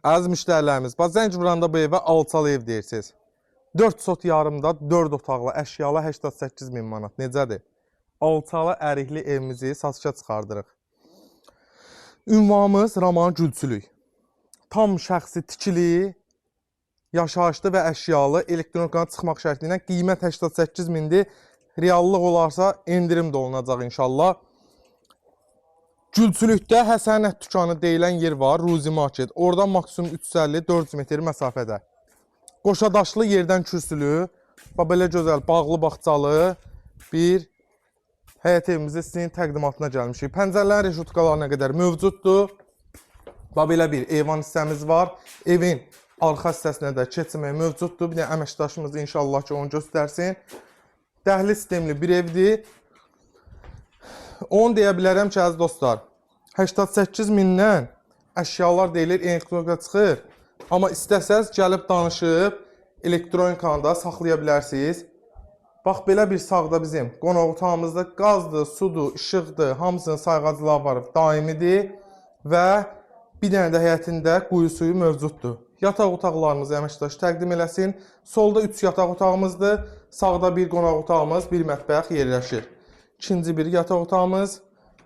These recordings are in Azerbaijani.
Əziz müştərilərimiz, bax zəng vuranda bu evə alçalı ev deyirsiniz. 4 sot yarımda 4 otaqlı əşyalı 88 min manat. Necədir? Alçalı ərikli evimizi satışa çıxardırıq. Ünvanımız Raman Gülçülük. Tam şəxsi tikili, yaşayışlı və əşyalı elektronikaya çıxmaq şərti ilə qiymət 88 mindir. Reallıq olarsa endirim də olunacaq inşallah. Gülçülükdə Həsənət dükanı deyilən yer var, Ruzi Market. Oradan maksimum 350-400 metr məsafədə. Qoşadaşlı yerdən kürsülü, belə gözəl bağlı bağçalı bir həyət evimizi sizin təqdimatına gəlmişik. Pəncərələrin reşutkalarına qədər mövcuddur. Belə bir eyvan hissəmiz var. Evin arxa hissəsinə də keçmək mövcuddur. Bir də əməkdaşımız inşallah ki onu göstərsin. Dəhli sistemli bir evdir. Onu deyə bilərəm ki, əziz dostlar, 88 mindən əşyalar deyilir, elektronika çıxır. Amma istəsəz gəlib danışıb, elektronikanı da saxlaya bilərsiniz. Bax, belə bir sağda bizim qonaq otağımızda qazdır, sudur, işıqdır, hamısının sayğacılığı var, daimidir və bir dənə də həyətində quyu suyu mövcuddur. Yataq otaqlarımızı əməkdaş təqdim eləsin. Solda 3 yataq otağımızdır, sağda bir qonaq otağımız, bir mətbəx yerləşir. İkinci bir yataq otağımız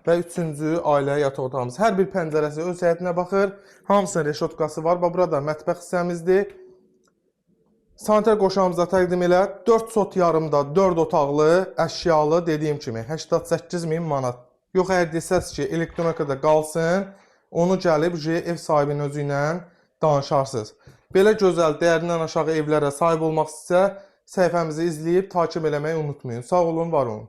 və üçüncü ailə yataq otağımız. Hər bir pəncərəsi öz həyətinə baxır. Hamısının reşotkası var. Burada mətbəx hissəmizdir. Sanitar qoşağımıza təqdim elə. 4 sot yarımda 4 otaqlı, əşyalı dediyim kimi 88 min manat. Yox, əgər desəz ki, elektronikada qalsın, onu gəlib ev sahibinin özü ilə danışarsınız. Belə gözəl, dəyərindən aşağı evlərə sahib olmaq istəsə, səhifəmizi izləyib takip eləməyi unutmayın. Sağ olun, var olun.